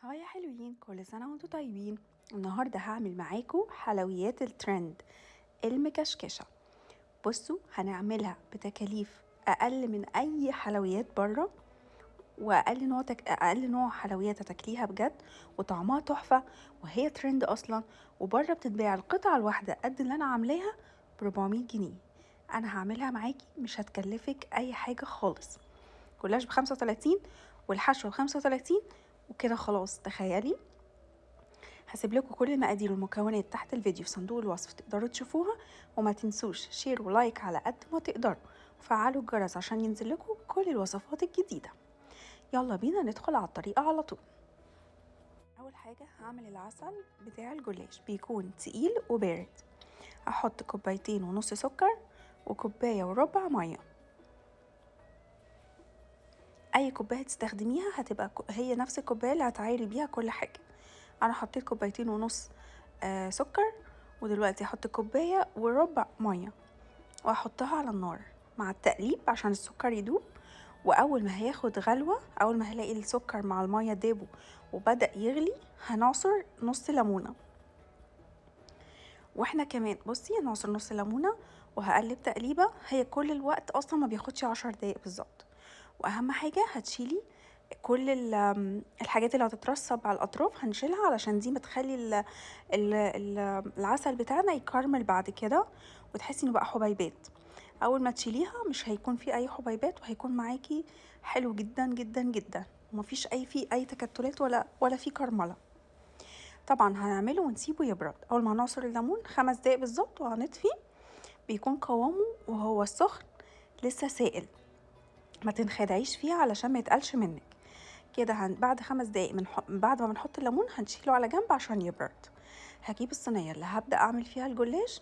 هاي يا حلوين، كل سنة وانتوا طيبين. النهاردة هعمل معاكم حلويات الترند المكشكشة. بصوا، هنعملها بتكاليف أقل من أي حلويات بره، أقل نوع حلويات هتاكليها بجد، وطعمها تحفة، وهي ترند أصلا. وبره بتتباع القطعة الواحدة قد اللي أنا عاملاها ب400 جنيه. أنا هعملها معاكي، مش هتكلفك أي حاجة خالص. كلاش ب35 والحشو ب35 وكده خلاص. تخيلي، هسيب لكم كل المقادير والمكونات تحت الفيديو في صندوق الوصف، تقدروا تشوفوها. وما تنسوش شير ولايك على قد ما تقدروا، وفعلوا الجرس عشان ينزل لكم كل الوصفات الجديدة. يلا بينا ندخل على الطريقة على طول. اول حاجة هعمل العسل بتاع الجلاش، بيكون تقيل وبارد. هحط 2.5 كوب سكر وكوباية وربع مية. اي كوباية تستخدميها هتبقى هي نفس الكوباية اللي هتعايري بيها كل حاجة. انا حطيت 2.5 كوب سكر، ودلوقتي هحط كوباية وربع مية واحطها على النار مع التقليب عشان السكر يدوب. واول ما هياخد غلوة، اول ما هلاقي السكر مع المية دابوا وبدأ يغلي، هنعصر نص ليمونة. واحنا كمان بصي هنعصر نص ليمونة، وهقلب تقليبة. هي كل الوقت اصلا ما بياخدش 10 دقايق بالظبط. واهم حاجة هتشيلي كل الحاجات اللي هتترسب على الاطراف، هنشيلها علشان دي بتخلي العسل بتاعنا يكرمل بعد كده، وتحسي انه بقى حبيبات. اول ما تشيليها مش هيكون فيه اي حبيبات، وهيكون معاكي حلو جدا جدا جدا، ومفيش فيه اي تكتلات ولا فيه كرمله. طبعا هنعمله ونسيبه يبرد. اول ما نعصر الليمون 5 دقايق بالظبط وهنطفي. بيكون قوامه وهو السخن لسه سائل، ما تنخدعيش فيها علشان ما يتقلش منك. كده بعد 5 دقايق بعد ما بنحط الليمون هنشيله على جنب عشان يبرد. هجيب الصينيه اللي هبدا اعمل فيها الجلاش،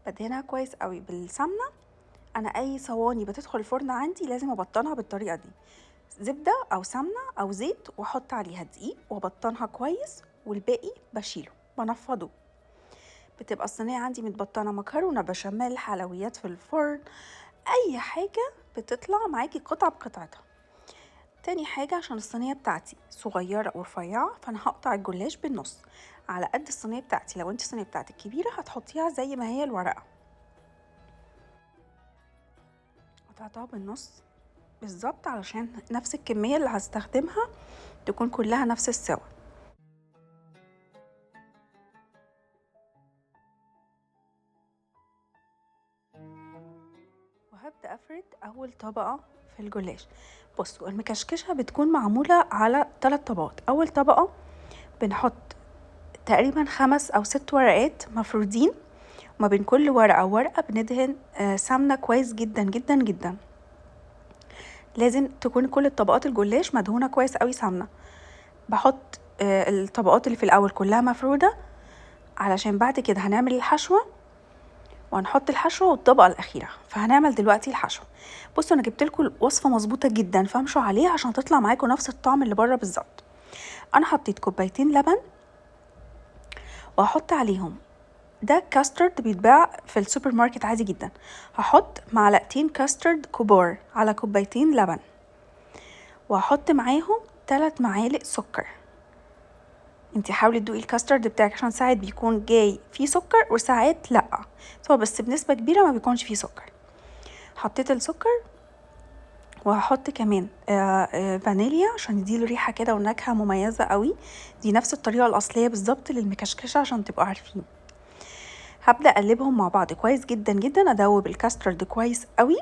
بدهنها كويس قوي بالسمنه. انا اي صواني بتدخل الفرن عندي لازم ابطنها بالطريقه دي، زبده او سمنه او زيت، واحط عليها دقيق وابطنها كويس، والباقي بشيله بنفضه. بتبقى الصينيه عندي متبطنه مكرونه بشاميل، حلويات في الفرن، اي حاجه بتطلع معاكي قطعه بقطعتها. تاني حاجة، عشان الصينية بتاعتي صغيرة ورفيعة، فانا هقطع الجلاش بالنص على قد الصينية بتاعتي. لو انت الصينية بتاعتك كبيرة هتحطيها زي ما هي الورقة. قطعتها بالنص بالظبط علشان نفس الكمية اللي هستخدمها تكون كلها نفس السوا. وهبدأ أفرد أول طبقة في الجلاش. بصوا، المكشكشة بتكون معمولة على 3 طبقات. أول طبقة بنحط تقريبا 5 أو 6 ورقات مفرودين، وما بين كل ورقة وورقة بندهن سمنة كويس جدا جدا جدا. لازم تكون كل الطبقات الجلاش مدهونة كويس قوي سمنة. بحط الطبقات اللي في الأول كلها مفرودة، علشان بعد كده هنعمل الحشوة، وهنحط الحشوة والطبقة الأخيرة. فهنعمل دلوقتي الحشوة. بصوا، أنا جبت لكم الوصفة مظبوطة جدا، فامشوا عليها عشان تطلع معاكم نفس الطعم اللي بره بالظبط. أنا حطيت 2 كوب لبن، وهحط عليهم، ده كاسترد بيتباع في السوبر ماركت عادي جدا. هحط 2 كاسترد كبار على 2 لبن، وهحط معاهم 3 معالق سكر. انتي حاولي تدوقي الكاسترد بتاعك، عشان ساعات بيكون جاي فيه سكر وساعات لا، سواء بس بنسبة كبيرة ما بيكونش فيه سكر. حطيت السكر، وهحط كمان فانيليا عشان يديله ريحة كده ونكهة مميزة قوي. دي نفس الطريقة الأصلية بالظبط للمكشكشة عشان تبقوا عارفين. هبدأ اقلبهم مع بعض كويس جدا جدا، ادوب الكاسترد كويس قوي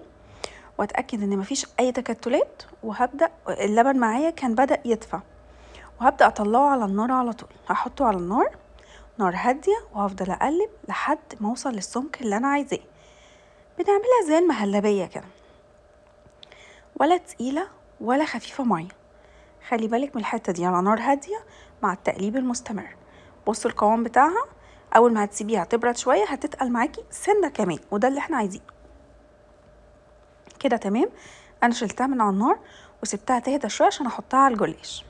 واتأكد ان مفيش اي تكتلات. وهبدأ اللبن معايا كان بدأ يدفى، وهبدأ اطلعه على النار على طول. هحطه على النار، نار هادية، وهفضل اقلب لحد ما اوصل للسمك اللي انا عايزاه. بنعملها زي المهلبية كده، ولا تقيلة ولا خفيفة مية. خلي بالك من الحتة دي، على نار هادية مع التقليب المستمر. بصوا القوام بتاعها، اول ما هتسيبيها تبرد شوية هتتقل معاكي سنة كمان، وده اللي احنا عايزينه. كده تمام. انا شلتها من على النار وسبتها تهدى شوية عشان احطها على الجلاش.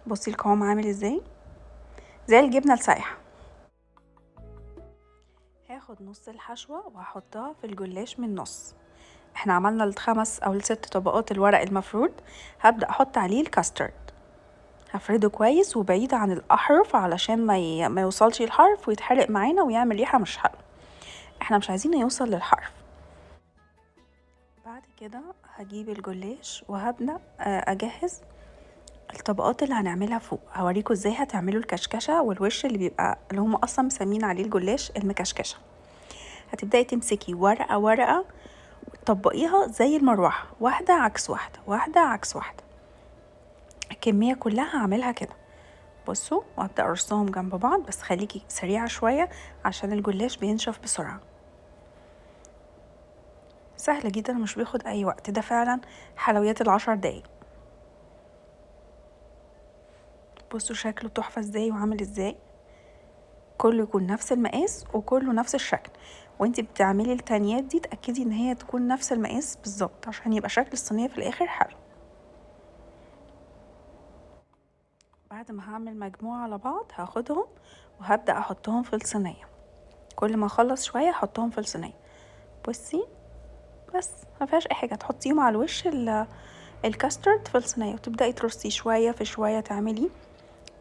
بصي القوام عامل ازاي، زي الجبنة السايحة. هاخد نص الحشوة وهحطها في الجلاش من النص. احنا عملنا ال5 أو ال6 طبقات الورق المفروض، هبدأ احط عليه الكاسترد. هفرده كويس وبعيد عن الاحرف علشان ما يوصلش الحرف ويتحرق معانا ويعمل ريحه مش حلوه. احنا مش عايزينه يوصل للحرف. بعد كده هجيب الجلاش وهبدأ اجهز الطبقات اللي هنعملها فوق. هوريكم ازاي هتعملوا الكشكشه والوش اللي بيبقى اللي هم اصلا مسمين عليه الجلاش المكشكشه. هتبداي تمسكي ورقه ورقه وتطبقيها زي المروحه، واحده عكس واحده، واحده عكس واحده. الكميه كلها هعملها كده. بصوا، وهبدأ ارصهم جنب بعض، بس خليكي سريعة شوية عشان الجلاش بينشف بسرعة. سهل جدا مش بياخد اي وقت، ده فعلا حلويات ال10 دقايق. بصوا شكله تحفة ازاي وعامل ازاي، كله يكون نفس المقاس وكله نفس الشكل. وانتي بتعملي التانيات دي تأكدي ان هي تكون نفس المقاس بالظبط عشان يبقى شكل الصينية في الاخر حلو. بعد ما هعمل مجموعة على بعض هاخدهم وهبدأ احطهم في الصينية. كل ما اخلص شوية احطهم في الصينية. بصي بس ما فيهاش اي حاجه، تحطيهم على الوش الكاسترد في الصينيه وتبداي ترصي شويه في شويه، تعملي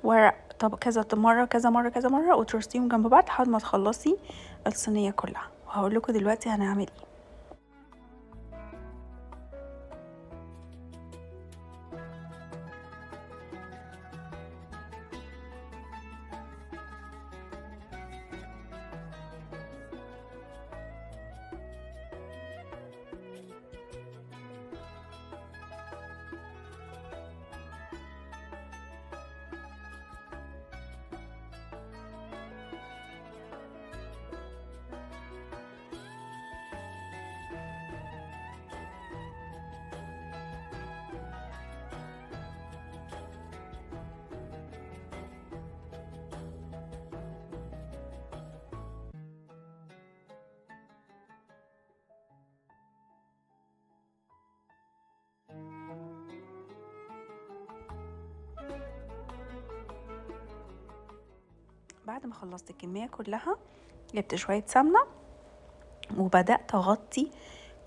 ورق طب كذا مره كذا مره كذا مره وترصيهم جنب بعض لحد ما تخلصي الصينيه كلها. وهقول لكم دلوقتي هنعمل ايه. بعد ما خلصت الكميه كلها جبت شويه سمنه وبدات اغطي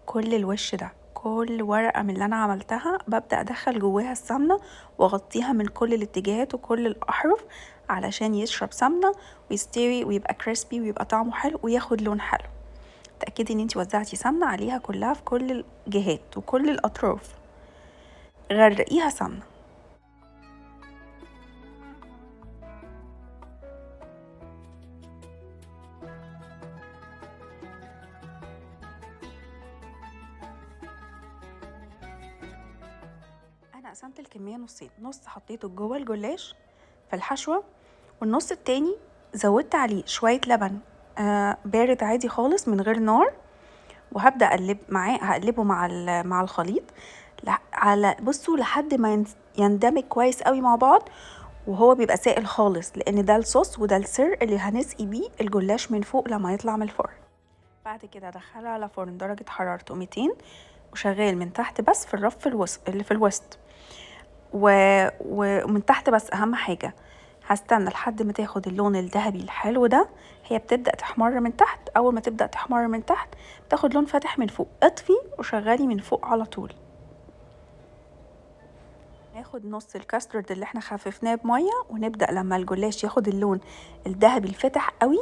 كل الوش ده. كل ورقه من اللي انا عملتها ببدا ادخل جواها السمنه واغطيها من كل الاتجاهات وكل الاحرف علشان يشرب سمنه ويستوي ويبقى كريسبي ويبقى طعمه حلو وياخد لون حلو. تأكدي ان انتي وزعتي سمنة عليها كلها في كل الجهات وكل الاطراف. غرقيها سمنة. انا قسمت الكمية نصين، نص حطيته جوه الجلاش في الحشوة، والنص التاني زودت عليه شوية لبن بارد عادي خالص من غير نار، وهبدأ هقلبه مع الخليط على بصوا لحد ما يندمج كويس قوي مع بعض، وهو بيبقى سائل خالص لان ده الصوص وده السر اللي هنسقي بيه الجلاش من فوق لما يطلع من الفرن. بعد كده ادخله على فرن درجة حرارته 200 وشغال من تحت بس في الرف اللي في الوسط ومن تحت بس. اهم حاجة هستنى لحد ما تاخد اللون الذهبي الحلو ده. هي بتبدأ تحمر من تحت، اول ما تبدأ تحمر من تحت تاخد لون فاتح من فوق، اطفي وشغلي من فوق على طول. ناخد نص الكاسترد اللي احنا خففناه بميه ونبدأ لما الجلاش ياخد اللون الذهبي الفاتح قوي،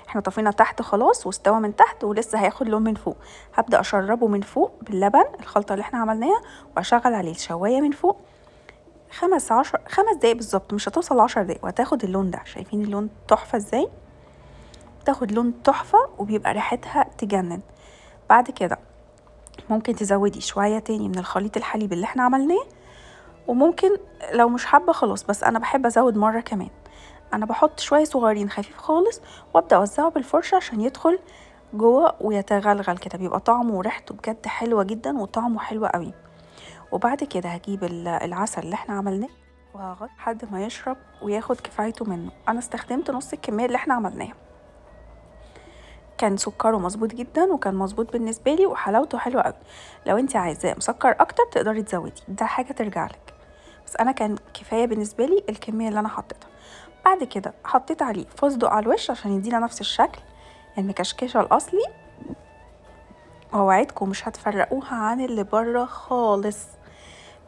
احنا طفينا تحت خلاص واستوى من تحت ولسه هياخد لون من فوق، هبدأ اشربه من فوق باللبن الخلطة اللي احنا عملناها واشغل عليه الشواية من فوق 5 دقايق بالظبط، مش هتوصل 10 دقايق وهتاخد اللون ده. شايفين اللون تحفة ازاي؟ تاخد لون تحفة وبيبقى ريحتها تجنن. بعد كده ممكن تزودي شوية تاني من الخليط الحليب اللي احنا عملناه، وممكن لو مش حابة خلاص، بس انا بحب ازود مرة كمان. انا بحط شوية صغيرين خفيف خالص وابدأ اوزعه بالفرشة عشان يدخل جوه ويتغلغل كده، بيبقى طعمه وريحته بجد حلوة جدا وطعمه حلو قوي. وبعد كده هجيب العسل اللي احنا عملناه وهغطي لحد ما يشرب وياخد كفايته منه. انا استخدمت نص الكمية اللي احنا عملناها، كان سكره مظبوط جدا وكان مظبوط بالنسبه لي وحلاوته حلوه قوي. لو انت عايزاه مسكر اكتر تقدري تزودي، ده حاجه ترجعلك، بس انا كان كفايه بالنسبه لي الكميه اللي انا حطيتها. بعد كده حطيت عليه فستق على الوش عشان يدينا نفس الشكل المكشكشه الاصلي، ووعدكم مش هتفرقوها عن اللي بره خالص.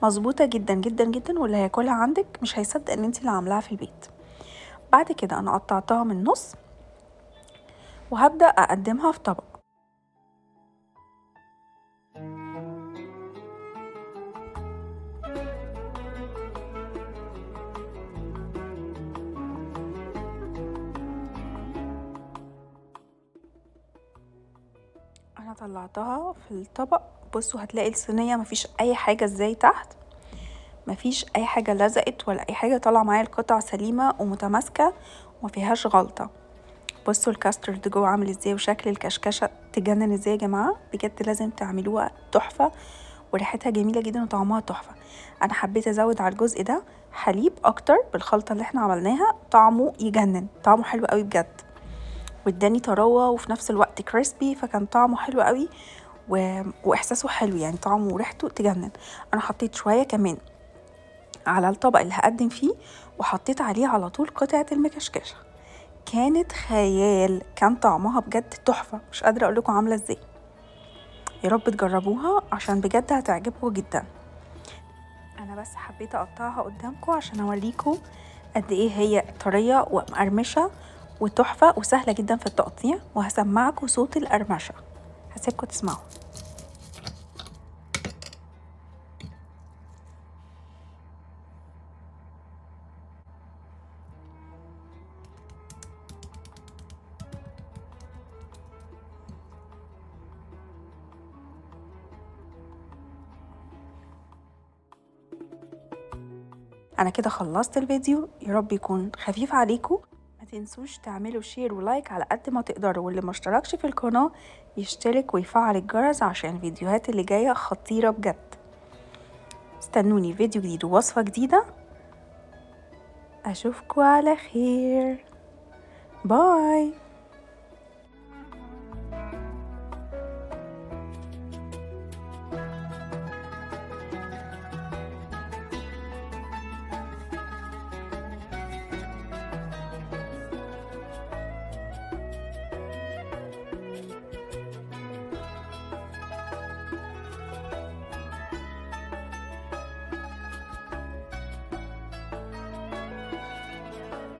مظبوطة جدا جدا جدا، واللي هياكلها عندك مش هيصدق ان انتي اللي عاملاها في البيت. بعد كده انا قطعتها من النص وهبدأ اقدمها في طبق. انا طلعتها في الطبق. بصوا هتلاقي الصينية مفيش اي حاجة ازاي تحت، مفيش اي حاجة لزقت ولا اي حاجة، طالعة معايا القطع سليمة ومتماسكة ومفيهاش غلطة. بصوا الكاسترد جوه عامل ازاي، وشكل الكشكشة تجنن ازاي يا جماعة، بجد لازم تعملوها تحفة، وريحتها جميلة جدا وطعمها تحفة. انا حبيت ازود على الجزء ده حليب اكتر بالخلطة اللي احنا عملناها، طعمه يجنن، طعمه حلو قوي بجد، واداني طراوة وفي نفس الوقت كريسبي، فكان طعمه حلو قوي واحساسه حلو، يعني طعمه وريحته تجنن. انا حطيت شوية كمان على الطبق اللي هقدم فيه، وحطيت عليه على طول قطعة المكشكشة، كانت خيال، كان طعمها بجد تحفة، مش قادرة اقول لكم عاملة ازاي. يا رب تجربوها عشان بجد هتعجبكم جدا. انا بس حبيت اقطعها قدامكم عشان اوريكم قد ايه هي طرية ومقرمشة وتحفة وسهلة جدا في التقطيع، وهسمعكم صوت القرمشة، هسيبكم تسمعوا. انا كده خلصت الفيديو، يا رب يكون خفيف عليكم. ما تنسوش تعملوا شير ولايك على قد ما تقدروا، واللي ما اشتركش في القناة يشترك ويفعل الجرس عشان الفيديوهات اللي جاية خطيرة بجد. استنوني فيديو جديد ووصفة جديدة، اشوفكوا على خير، باي.